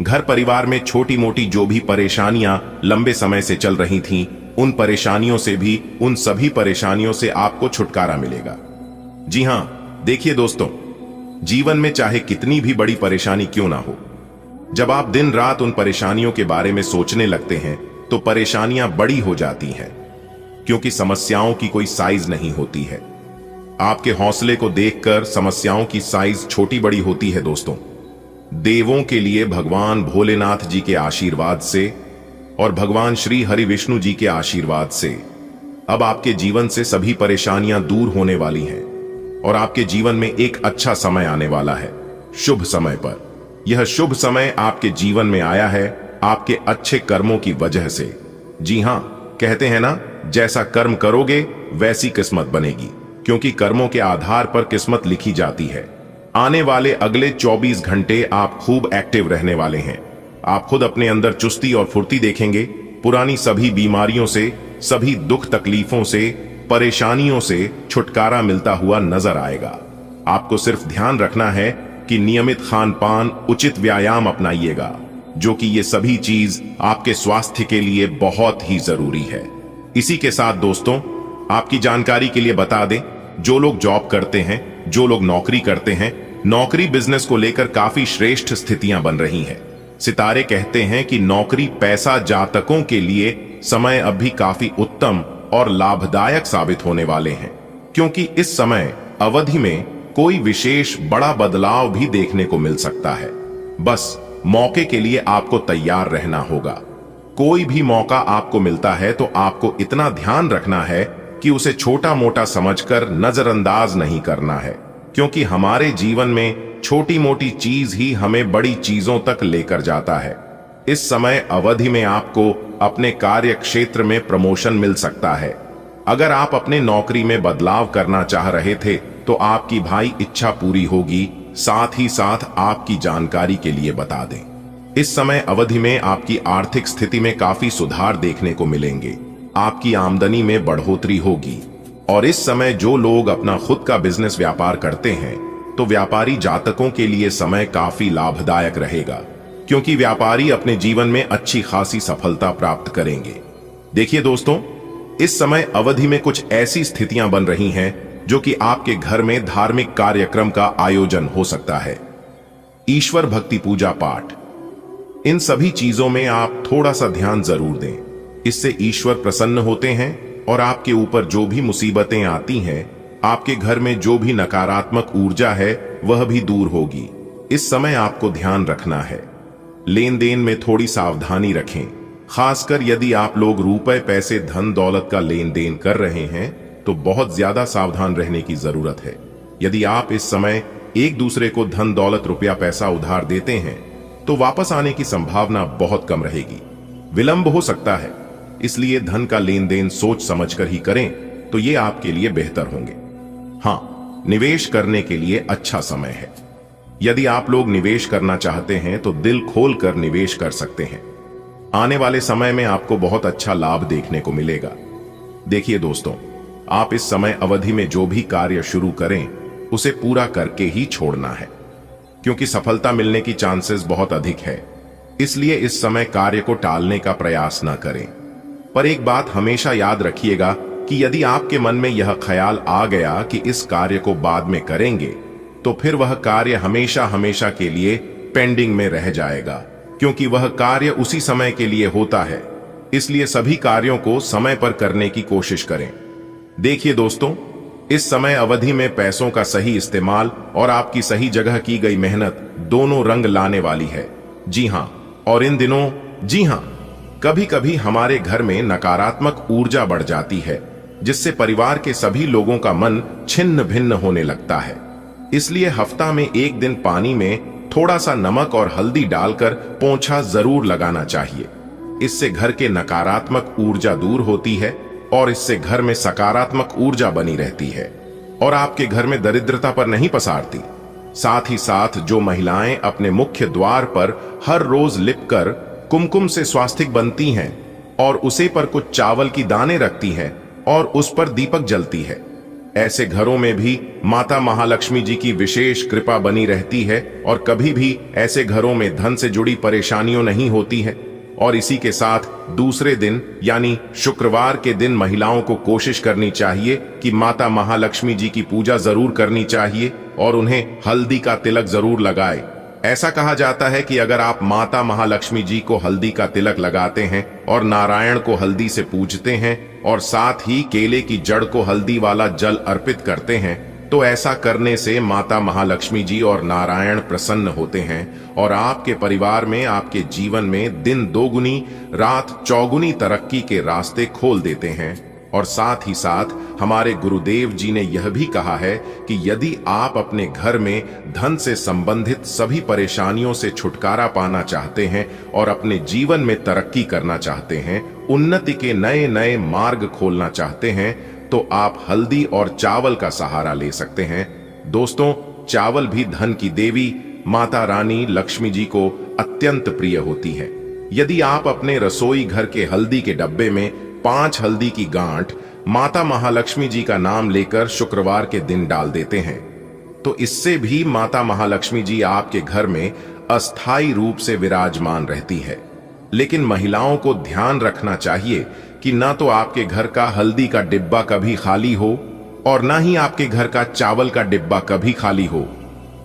घर परिवार में छोटी मोटी जो भी परेशानियां लंबे समय से चल रही थीं, उन परेशानियों से भी, उन सभी परेशानियों से आपको छुटकारा मिलेगा। जी हां, देखिए दोस्तों, जीवन में चाहे कितनी भी बड़ी परेशानी क्यों ना हो, जब आप दिन रात उन परेशानियों के बारे में सोचने लगते हैं तो परेशानियां बड़ी हो जाती हैं, क्योंकि समस्याओं की कोई साइज नहीं होती है। आपके हौसले को देखकर समस्याओं की साइज छोटी बड़ी होती है। दोस्तों, देवों के लिए भगवान भोलेनाथ जी के आशीर्वाद से और भगवान श्री हरि विष्णु जी के आशीर्वाद से अब आपके जीवन से सभी परेशानियां दूर होने वाली हैं और आपके जीवन में एक अच्छा समय आने वाला है, शुभ समय पर। यह शुभ समय आपके जीवन में आया है आपके अच्छे कर्मों की वजह से। जी हां, कहते हैं ना, जैसा कर्म करोगे वैसी किस्मत बनेगी, क्योंकि कर्मों के आधार पर किस्मत लिखी जाती है। आने वाले अगले 24 घंटे आप खूब एक्टिव रहने वाले हैं। आप खुद अपने अंदर चुस्ती और फुर्ती देखेंगे। पुरानी सभी बीमारियों से, सभी दुख तकलीफों से, परेशानियों से छुटकारा मिलता हुआ नजर आएगा। आपको सिर्फ ध्यान रखना है कि नियमित खान पान, उचित व्यायाम अपनाइएगा, जो कि ये सभी चीज आपके स्वास्थ्य के लिए बहुत ही जरूरी है। इसी के साथ दोस्तों, आपकी जानकारी के लिए बता दें, जो लोग जॉब करते हैं, जो लोग नौकरी करते हैं, नौकरी बिजनेस को लेकर काफी श्रेष्ठ स्थितियां बन रही हैं। सितारे कहते हैं कि नौकरी पैसा जातकों के लिए समय अब भी काफी उत्तम और लाभदायक साबित होने वाले हैं, क्योंकि इस समय अवधि में कोई विशेष बड़ा बदलाव भी देखने को मिल सकता है। बस मौके के लिए आपको तैयार रहना होगा। कोई भी मौका आपको मिलता है तो आपको इतना ध्यान रखना है कि उसे छोटा मोटा समझकर नजरअंदाज नहीं करना है, क्योंकि हमारे जीवन में छोटी मोटी चीज ही हमें बड़ी चीजों तक लेकर जाता है। इस समय अवधि में आपको अपने कार्य क्षेत्र में प्रमोशन मिल सकता है। अगर आप अपने नौकरी में बदलाव करना चाह रहे थे तो आपकी भाई इच्छा पूरी होगी। साथ ही साथ आपकी जानकारी के लिए बता दें, इस समय अवधि में आपकी आर्थिक स्थिति में काफी सुधार देखने को मिलेंगे। आपकी आमदनी में बढ़ोतरी होगी। और इस समय जो लोग अपना खुद का बिजनेस व्यापार करते हैं तो व्यापारी जातकों के लिए समय काफी लाभदायक रहेगा, क्योंकि व्यापारी अपने जीवन में अच्छी खासी सफलता प्राप्त करेंगे। देखिए दोस्तों, इस समय अवधि में कुछ ऐसी स्थितियां बन रही हैं जो कि आपके घर में धार्मिक कार्यक्रम का आयोजन हो सकता है। ईश्वर भक्ति, पूजा पाठ, इन सभी चीजों में आप थोड़ा सा ध्यान जरूर दें। इससे ईश्वर प्रसन्न होते हैं और आपके ऊपर जो भी मुसीबतें आती हैं, आपके घर में जो भी नकारात्मक ऊर्जा है वह भी दूर होगी। इस समय आपको ध्यान रखना है, लेन देन में थोड़ी सावधानी रखें। खासकर यदि आप लोग रुपए, पैसे, धन दौलत का लेन देन कर रहे हैं तो बहुत ज्यादा सावधान रहने की जरूरत है। यदि आप इस समय एक दूसरे को धन दौलत, रुपया, पैसा उधार देते हैं तो वापस आने की संभावना बहुत कम रहेगी, विलंब हो सकता है। इसलिए धन का लेन देन सोच समझकर ही करें तो ये आपके लिए बेहतर होंगे। हाँ, निवेश करने के लिए अच्छा समय है। यदि आप लोग निवेश करना चाहते हैं तो दिल खोल कर निवेश कर सकते हैं। आने वाले समय में आपको बहुत अच्छा लाभ देखने को मिलेगा। देखिए दोस्तों, आप इस समय अवधि में जो भी कार्य शुरू करें उसे पूरा करके ही छोड़ना है, क्योंकि सफलता मिलने की चांसेस बहुत अधिक है। इसलिए इस समय कार्य को टालने का प्रयास न करें। पर एक बात हमेशा याद रखिएगा कि यदि आपके मन में यह ख्याल आ गया कि इस कार्य को बाद में करेंगे, तो फिर वह कार्य हमेशा हमेशा के लिए पेंडिंग में रह जाएगा, क्योंकि वह कार्य उसी समय के लिए होता है। इसलिए सभी कार्यों को समय पर करने की कोशिश करें। देखिए दोस्तों, इस समय अवधि में पैसों का सही इस्तेमाल और आपकी सही जगह की गई मेहनत दोनों रंग लाने वाली है। जी हां, और इन दिनों कभी कभी हमारे घर में नकारात्मक ऊर्जा बढ़ जाती है, जिससे परिवार के सभी लोगों का मन छिन्न भिन्न होने लगता है। इसलिए हफ्ता में एक दिन पानी में थोड़ा सा नमक और हल्दी डालकर पोंछा जरूर लगाना चाहिए। इससे घर के नकारात्मक ऊर्जा दूर होती है और इससे घर में सकारात्मक ऊर्जा बनी रहती है और आपके घर में दरिद्रता पर नहीं पसारती। साथ ही साथ जो महिलाएं अपने मुख्य द्वार पर हर रोज लिपकर कुमकुम से स्वास्तिक बनती हैं और उसे पर कुछ चावल की दाने रखती हैं और उस पर दीपक जलती है, ऐसे घरों में भी माता महालक्ष्मी जी की विशेष कृपा बनी रहती है और कभी भी ऐसे घरों में धन से जुड़ी परेशानियों नहीं होती है। और इसी के साथ दूसरे दिन यानी शुक्रवार के दिन महिलाओं को कोशिश करनी चाहिए कि माता महालक्ष्मी जी की पूजा जरूर करनी चाहिए और उन्हें हल्दी का तिलक जरूर लगाए। ऐसा कहा जाता है कि अगर आप माता महालक्ष्मी जी को हल्दी का तिलक लगाते हैं और नारायण को हल्दी से पूजते हैं और साथ ही केले की जड़ को हल्दी वाला जल अर्पित करते हैं, तो ऐसा करने से माता महालक्ष्मी जी और नारायण प्रसन्न होते हैं और आपके परिवार में, आपके जीवन में दिन दोगुनी रात चौगुनी तरक्की के रास्ते खोल देते हैं। और साथ ही साथ हमारे गुरुदेव जी ने यह भी कहा है कि यदि आप अपने घर में धन से संबंधित सभी परेशानियों से छुटकारा पाना चाहते हैं और अपने जीवन में तरक्की करना चाहते हैं, उन्नति के नए नए मार्ग खोलना चाहते हैं, तो आप हल्दी और चावल का सहारा ले सकते हैं। दोस्तों, चावल भी धन की देवी माता रानी लक्ष्मी जी को अत्यंत प्रिय होती है। यदि आप अपने रसोई घर के हल्दी के डब्बे में 5 हल्दी की गांठ माता महालक्ष्मी जी का नाम लेकर शुक्रवार के दिन डाल देते हैं, तो इससे भी माता महालक्ष्मी जी आपके घर में अस्थायी रूप से विराजमान रहती है। लेकिन महिलाओं को ध्यान रखना चाहिए कि ना तो आपके घर का हल्दी का डिब्बा कभी खाली हो और ना ही आपके घर का चावल का डिब्बा कभी खाली हो,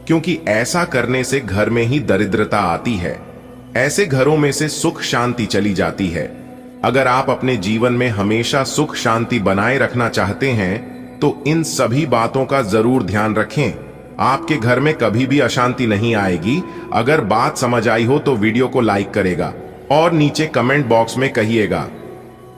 क्योंकि ऐसा करने से घर में ही दरिद्रता आती है। ऐसे घरों में से सुख शांति चली जाती है। अगर आप अपने जीवन में हमेशा सुख शांति बनाए रखना चाहते हैं, तो इन सभी बातों का जरूर ध्यान रखें। आपके घर में कभी भी अशांति नहीं आएगी। अगर बात समझ आई हो तो वीडियो को लाइक करेगा और नीचे कमेंट बॉक्स में कहिएगा,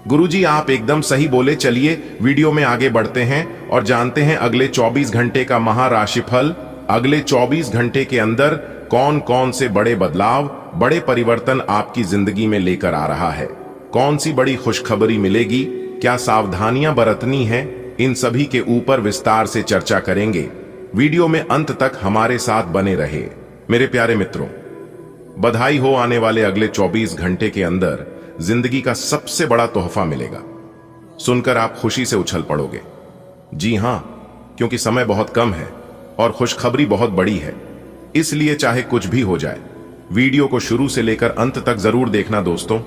गुरुजी आप एकदम सही बोले। चलिए वीडियो में आगे बढ़ते हैं और जानते हैं अगले 24 घंटे का महाराशिफल। अगले 24 घंटे के अंदर कौन कौन से बड़े बदलाव, बड़े परिवर्तन आपकी जिंदगी में लेकर आ रहा है, कौन सी बड़ी खुशखबरी मिलेगी, क्या सावधानियां बरतनी है, इन सभी के ऊपर विस्तार से चर्चा करेंगे। वीडियो में अंत तक हमारे साथ बने रहे। मेरे प्यारे मित्रों, बधाई हो, आने वाले अगले 24 घंटे के अंदर जिंदगी का सबसे बड़ा तोहफा मिलेगा। सुनकर आप खुशी से उछल पड़ोगे। जी हां, क्योंकि समय बहुत कम है और खुशखबरी बहुत बड़ी है। इसलिए चाहे कुछ भी हो जाए, वीडियो को शुरू से लेकर अंत तक जरूर देखना। दोस्तों,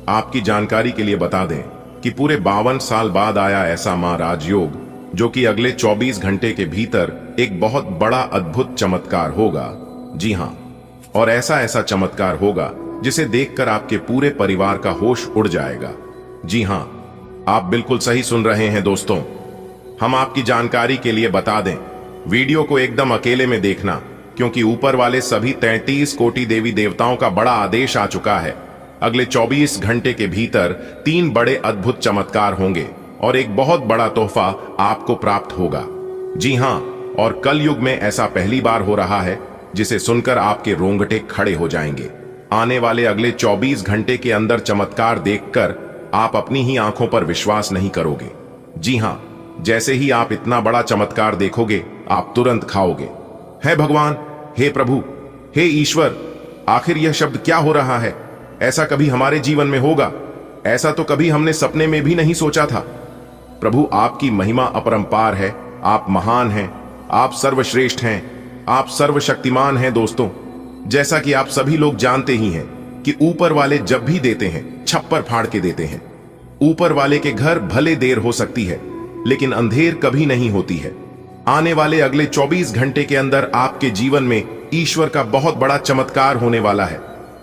आपकी जानकारी के लिए बता दें कि पूरे 52 साल बाद आया ऐसा मां राजयोग, जो कि अगले 24 घंटे के भीतर एक बहुत बड़ा अद्भुत चमत्कार होगा। जी हां, और ऐसा चमत्कार होगा जिसे देखकर आपके पूरे परिवार का होश उड़ जाएगा। जी हां, आप बिल्कुल सही सुन रहे हैं दोस्तों। हम आपकी जानकारी के लिए बता दें, वीडियो को एकदम अकेले में देखना, क्योंकि ऊपर वाले सभी 33 कोटि देवी देवताओं का बड़ा आदेश आ चुका है। अगले 24 घंटे के भीतर 3 बड़े अद्भुत चमत्कार होंगे और एक बहुत बड़ा तोहफा आपको प्राप्त होगा। जी हां, और कल युग में ऐसा पहली बार हो रहा है जिसे सुनकर आपके रोंगटे खड़े हो जाएंगे। आने वाले अगले 24 घंटे के अंदर चमत्कार देखकर आप अपनी ही आंखों पर विश्वास नहीं करोगे। जी हां, जैसे ही आप इतना बड़ा चमत्कार देखोगे, आप तुरंत खाओगे। है भगवान, हे प्रभु, हे ईश्वर, आखिर यह शब्द क्या हो रहा है? ऐसा कभी हमारे जीवन में होगा? ऐसा तो कभी हमने सपने में भी नहीं सोचा था। प्रभु, आपकी महिमा अपरंपार है। आप महान हैं, आप सर्वश्रेष्ठ हैं, आप सर्वशक्तिमान हैं। दोस्तों, जैसा कि आप सभी लोग जानते ही हैं कि ऊपर वाले जब भी देते हैं, छप्पर फाड़ के देते हैं। ऊपर वाले के घर भले देर हो सकती है, लेकिन अंधेर कभी नहीं होती है। आने वाले अगले 24 घंटे के अंदर आपके जीवन में ईश्वर का बहुत बड़ा चमत्कार होने वाला है।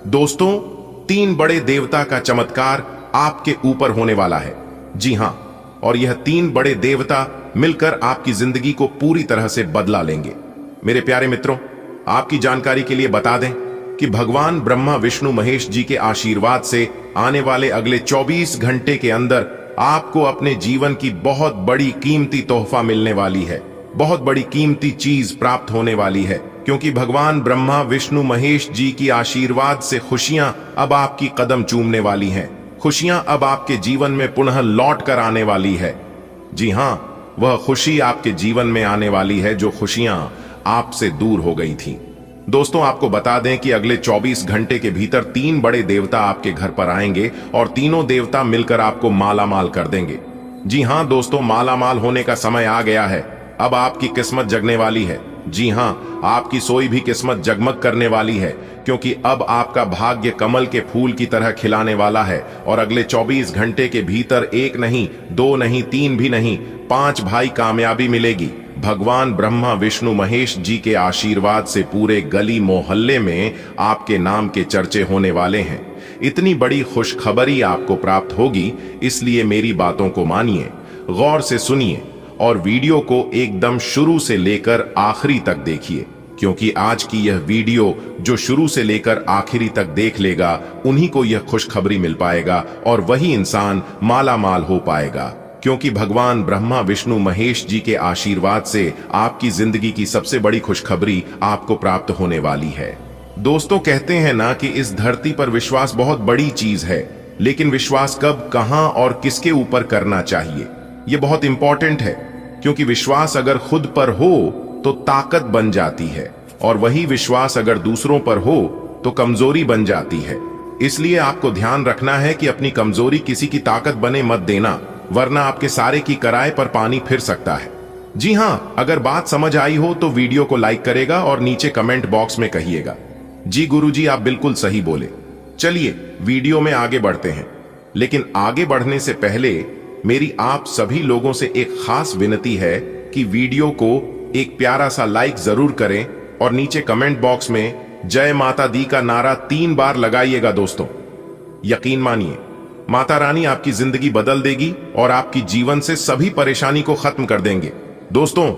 दोस्तों, 3 बड़े देवता का चमत्कार आपके ऊपर होने वाला है। जी हां, और यह 3 बड़े देवता मिलकर आपकी जिंदगी को पूरी तरह से बदला लेंगे। मेरे प्यारे मित्रों, आपकी जानकारी के लिए बता दें कि भगवान ब्रह्मा विष्णु महेश जी के आशीर्वाद से आने वाले अगले 24 घंटे के अंदर आपको अपने जीवन की बहुत बड़ी कीमती तोहफा मिलने वाली है। बहुत बड़ी कीमती चीज प्राप्त होने वाली है, क्योंकि भगवान ब्रह्मा विष्णु महेश जी की आशीर्वाद से खुशियां अब आपकी कदम चूमने वाली हैं। खुशियां अब आपके जीवन में पुनः लौट कर आने वाली है। जी हां, वह खुशी आपके जीवन में आने वाली है जो खुशियां आपसे दूर हो गई थी। दोस्तों, आपको बता दें कि अगले 24 घंटे के भीतर 3 बड़े देवता आपके घर पर आएंगे और तीनों देवता मिलकर आपको मालामाल कर देंगे। जी हां दोस्तों, मालामाल होने का समय आ गया है। अब आपकी किस्मत जगने वाली है। जी हां, आपकी सोई भी किस्मत जगमग करने वाली है, क्योंकि अब आपका भाग्य कमल के फूल की तरह खिलाने वाला है। और अगले 24 घंटे के भीतर 1 नहीं, 2 नहीं, 3 भी नहीं, 5 भाई कामयाबी मिलेगी। भगवान ब्रह्मा विष्णु महेश जी के आशीर्वाद से पूरे गली मोहल्ले में आपके नाम के चर्चे होने वाले हैं। इतनी बड़ी खुशखबरी आपको प्राप्त होगी, इसलिए मेरी बातों को मानिए, गौर से सुनिए और वीडियो को एकदम शुरू से लेकर आखिरी तक देखिए, क्योंकि आज की यह वीडियो जो शुरू से लेकर आखिरी तक देख लेगा, उन्हीं को यह खुशखबरी मिल पाएगा और वही इंसान मालामाल हो पाएगा, क्योंकि भगवान ब्रह्मा विष्णु महेश जी के आशीर्वाद से आपकी जिंदगी की सबसे बड़ी खुशखबरी आपको प्राप्त होने वाली है। दोस्तों, कहते हैं ना कि इस धरती पर विश्वास बहुत बड़ी चीज है, लेकिन विश्वास कब, कहां और किसके ऊपर करना चाहिए, यह बहुत इंपॉर्टेंट है। क्योंकि विश्वास अगर खुद पर हो तो ताकत बन जाती है, और वही विश्वास अगर दूसरों पर हो तो कमजोरी बन जाती है। इसलिए आपको ध्यान रखना है कि अपनी कमजोरी किसी की ताकत बने मत देना, वरना आपके सारे की कराए पर पानी फिर सकता है। जी हां, अगर बात समझ आई हो तो वीडियो को लाइक करेगा और नीचे कमेंट बॉक्स में कहिएगा, जी गुरुजी आप बिल्कुल सही बोले। चलिए वीडियो में आगे बढ़ते हैं, लेकिन आगे बढ़ने से पहले मेरी आप सभी लोगों से एक खास विनती है कि वीडियो को एक प्यारा सा लाइक जरूर करें और नीचे कमेंट बॉक्स में जय माता दी का नारा 3 बार लगाइएगा। दोस्तों, यकीन मानिए, माता रानी आपकी जिंदगी बदल देगी और आपकी जीवन से सभी परेशानी को खत्म कर देंगे। दोस्तों,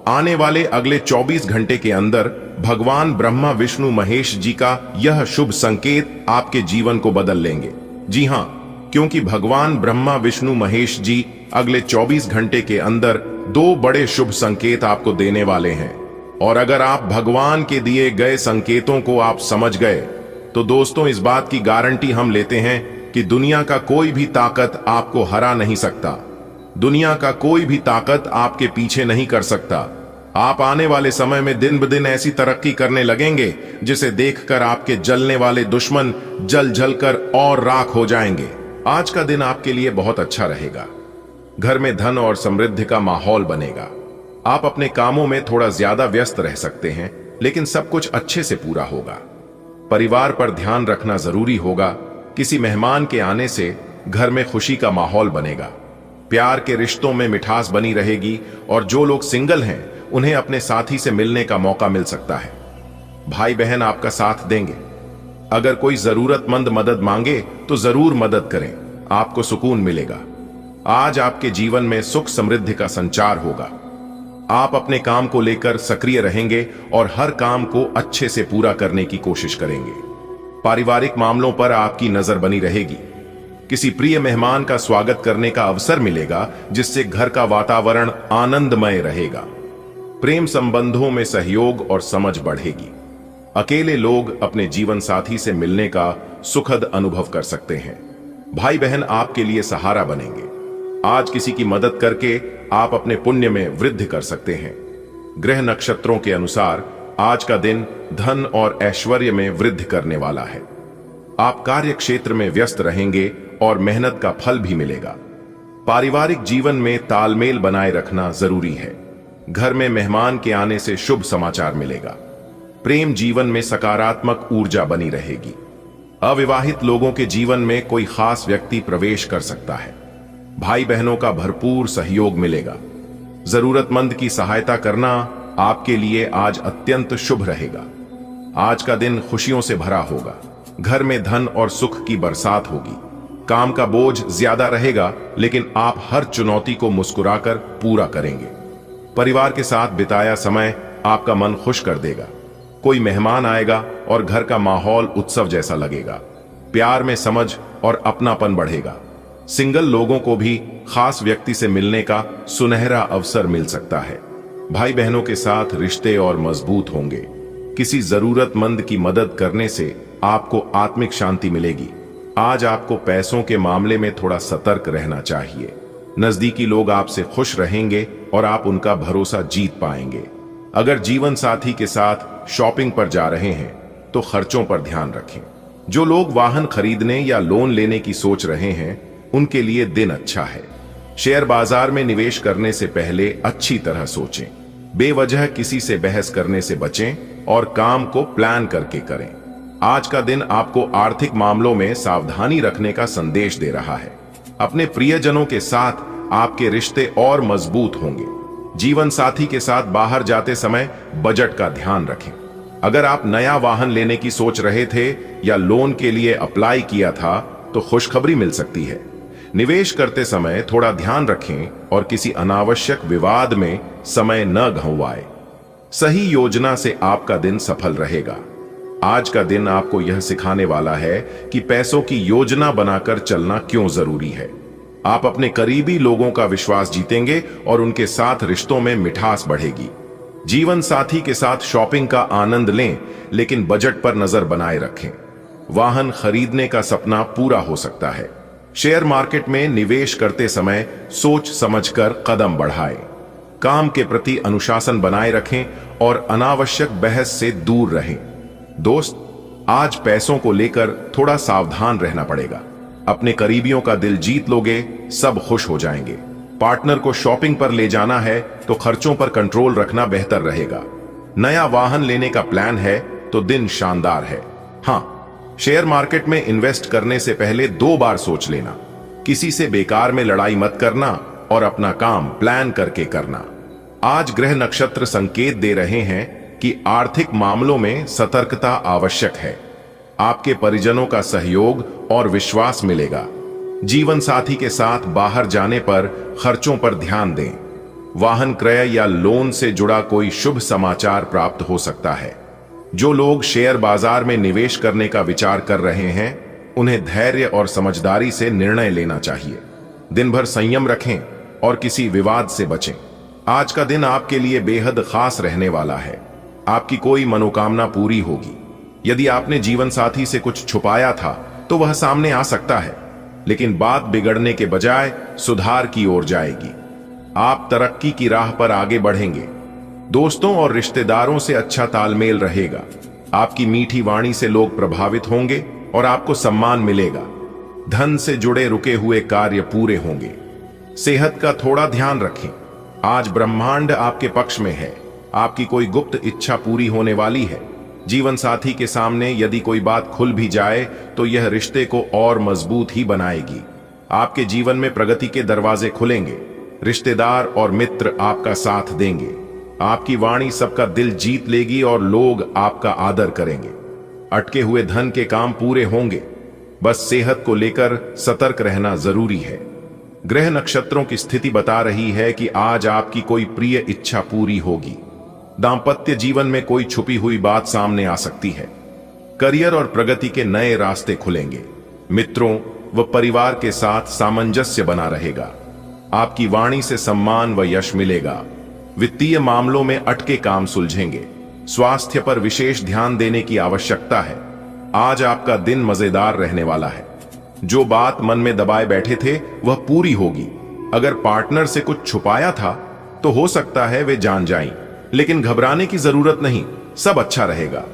आने वाले अगले 24 घंटे के अंदर भगवान ब्रह्मा विष्णु महेश जी का यह शुभ संकेत आपके जीवन को बदल लेंगे। जी हां, क्योंकि भगवान ब्रह्मा विष्णु महेश जी अगले 24 घंटे के अंदर 2 बड़े शुभ संकेत आपको देने वाले हैं। और अगर आप भगवान के दिए गए संकेतों को आप समझ गए तो दोस्तों, इस बात की गारंटी हम लेते हैं कि दुनिया का कोई भी ताकत आपको हरा नहीं सकता। दुनिया का कोई भी ताकत आपके पीछे नहीं कर सकता। आप आने वाले समय में दिन ब दिन ऐसी तरक्की करने लगेंगे जिसे देखकर आपके जलने वाले दुश्मन जल जलकर और राख हो जाएंगे। आज का दिन आपके लिए बहुत अच्छा रहेगा। घर में धन और समृद्धि का माहौल बनेगा। आप अपने कामों में थोड़ा ज्यादा व्यस्त रह सकते हैं, लेकिन सब कुछ अच्छे से पूरा होगा। परिवार पर ध्यान रखना जरूरी होगा। किसी मेहमान के आने से घर में खुशी का माहौल बनेगा। प्यार के रिश्तों में मिठास बनी रहेगी और जो लोग सिंगल हैं उन्हें अपने साथी से मिलने का मौका मिल सकता है। भाई बहन आपका साथ देंगे। अगर कोई जरूरतमंद मदद मांगे तो जरूर मदद करें, आपको सुकून मिलेगा। आज आपके जीवन में सुख समृद्धि का संचार होगा। आप अपने काम को लेकर सक्रिय रहेंगे और हर काम को अच्छे से पूरा करने की कोशिश करेंगे। पारिवारिक मामलों पर आपकी नजर बनी रहेगी। किसी प्रिय मेहमान का स्वागत करने का अवसर मिलेगा, जिससे घर का वातावरण आनंदमय रहेगा। प्रेम संबंधों में सहयोग और समझ बढ़ेगी। अकेले लोग अपने जीवन साथी से मिलने का सुखद अनुभव कर सकते हैं। भाई बहन आपके लिए सहारा बनेंगे। आज किसी की मदद करके आप अपने पुण्य में वृद्धि कर सकते हैं। ग्रह नक्षत्रों के अनुसार आज का दिन धन और ऐश्वर्य में वृद्धि करने वाला है। आप कार्य क्षेत्र में व्यस्त रहेंगे और मेहनत का फल भी मिलेगा। पारिवारिक जीवन में तालमेल बनाए रखना जरूरी है। घर में मेहमान के आने से शुभ समाचार मिलेगा। प्रेम जीवन में सकारात्मक ऊर्जा बनी रहेगी। अविवाहित लोगों के जीवन में कोई खास व्यक्ति प्रवेश कर सकता है। भाई बहनों का भरपूर सहयोग मिलेगा। जरूरतमंद की सहायता करना आपके लिए आज अत्यंत शुभ रहेगा। आज का दिन खुशियों से भरा होगा। घर में धन और सुख की बरसात होगी। काम का बोझ ज्यादा रहेगा, लेकिन आप हर चुनौती को मुस्कुराकर पूरा करेंगे। परिवार के साथ बिताया समय आपका मन खुश कर देगा। कोई मेहमान आएगा और घर का माहौल उत्सव जैसा लगेगा। प्यार में समझ और अपनापन बढ़ेगा। सिंगल लोगों को भी खास व्यक्ति से मिलने का सुनहरा अवसर मिल सकता है। भाई बहनों के साथ रिश्ते और मजबूत होंगे। किसी जरूरतमंद की मदद करने से आपको आत्मिक शांति मिलेगी। आज आपको पैसों के मामले में थोड़ा सतर्क रहना चाहिए। नजदीकी लोग आपसे खुश रहेंगे और आप उनका भरोसा जीत पाएंगे। अगर जीवन साथी के साथ शॉपिंग पर जा रहे हैं तो खर्चों पर ध्यान रखें। जो लोग वाहन खरीदने या लोन लेने की सोच रहे हैं उनके लिए दिन अच्छा है। शेयर बाजार में निवेश करने से पहले अच्छी तरह सोचें। बेवजह किसी से बहस करने से बचें और काम को प्लान करके करें। आज का दिन आपको आर्थिक मामलों में सावधानी रखने का संदेश दे रहा है। अपने प्रियजनों के साथ आपके रिश्ते और मजबूत होंगे। जीवन साथी के साथ बाहर जाते समय बजट का ध्यान रखें। अगर आप नया वाहन लेने की सोच रहे थे या लोन के लिए अप्लाई किया था तो खुशखबरी मिल सकती है। निवेश करते समय थोड़ा ध्यान रखें और किसी अनावश्यक विवाद में समय न गंवाएं। सही योजना से आपका दिन सफल रहेगा। आज का दिन आपको यह सिखाने वाला है कि पैसों की योजना बनाकर चलना क्यों जरूरी है। आप अपने करीबी लोगों का विश्वास जीतेंगे और उनके साथ रिश्तों में मिठास बढ़ेगी। जीवन साथी के साथ शॉपिंग का आनंद लें, लेकिन बजट पर नजर बनाए रखें। वाहन खरीदने का सपना पूरा हो सकता है। शेयर मार्केट में निवेश करते समय सोच समझकर कदम बढ़ाएं। काम के प्रति अनुशासन बनाए रखें और अनावश्यक बहस से दूर रहें। दोस्त, आज पैसों को लेकर थोड़ा सावधान रहना पड़ेगा। अपने करीबियों का दिल जीत लोगे, सब खुश हो जाएंगे। पार्टनर को शॉपिंग पर ले जाना है तो खर्चों पर कंट्रोल रखना बेहतर रहेगा। नया वाहन लेने का प्लान है तो दिन शानदार है। हाँ, शेयर मार्केट में इन्वेस्ट करने से पहले 2 बार सोच लेना। किसी से बेकार में लड़ाई मत करना और अपना काम प्लान करके करना। आज ग्रह नक्षत्र संकेत दे रहे हैं कि आर्थिक मामलों में सतर्कता आवश्यक है। आपके परिजनों का सहयोग और विश्वास मिलेगा। जीवन साथी के साथ बाहर जाने पर खर्चों पर ध्यान दें। वाहन क्रय या लोन से जुड़ा कोई शुभ समाचार प्राप्त हो सकता है। जो लोग शेयर बाजार में निवेश करने का विचार कर रहे हैं उन्हें धैर्य और समझदारी से निर्णय लेना चाहिए। दिन भर संयम रखें और किसी विवाद से बचें। आज का दिन आपके लिए बेहद खास रहने वाला है। आपकी कोई मनोकामना पूरी होगी। यदि आपने जीवन साथी से कुछ छुपाया था तो वह सामने आ सकता है, लेकिन बात बिगड़ने के बजाय सुधार की ओर जाएगी। आप तरक्की की राह पर आगे बढ़ेंगे। दोस्तों और रिश्तेदारों से अच्छा तालमेल रहेगा। आपकी मीठी वाणी से लोग प्रभावित होंगे और आपको सम्मान मिलेगा। धन से जुड़े रुके हुए कार्य पूरे होंगे। सेहत का थोड़ा ध्यान रखें। आज ब्रह्मांड आपके पक्ष में है। आपकी कोई गुप्त इच्छा पूरी होने वाली है। जीवन साथी के सामने यदि कोई बात खुल भी जाए तो यह रिश्ते को और मजबूत ही बनाएगी। आपके जीवन में प्रगति के दरवाजे खुलेंगे। रिश्तेदार और मित्र आपका साथ देंगे। आपकी वाणी सबका दिल जीत लेगी और लोग आपका आदर करेंगे। अटके हुए धन के काम पूरे होंगे। बस सेहत को लेकर सतर्क रहना जरूरी है। ग्रह नक्षत्रों की स्थिति बता रही है कि आज आपकी कोई प्रिय इच्छा पूरी होगी। दांपत्य जीवन में कोई छुपी हुई बात सामने आ सकती है। करियर और प्रगति के नए रास्ते खुलेंगे। मित्रों व परिवार के साथ सामंजस्य बना रहेगा। आपकी वाणी से सम्मान व यश मिलेगा। वित्तीय मामलों में अटके काम सुलझेंगे। स्वास्थ्य पर विशेष ध्यान देने की आवश्यकता है। आज आपका दिन मजेदार रहने वाला है। जो बात मन में दबाए बैठे थे वह पूरी होगी। अगर पार्टनर से कुछ छुपाया था तो हो सकता है वे जान जाएं, लेकिन घबराने की जरूरत नहीं। सब अच्छा रहेगा।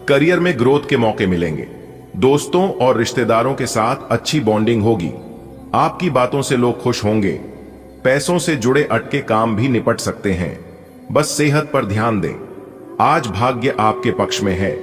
करियर में ग्रोथ के मौके मिलेंगे। दोस्तों और रिश्तेदारों के साथ अच्छी बॉन्डिंग होगी। आपकी बातों से लोग खुश होंगे। पैसों से जुड़े अटके काम भी निपट सकते हैं। बस सेहत पर ध्यान दें। आज भाग्य आपके पक्ष में है।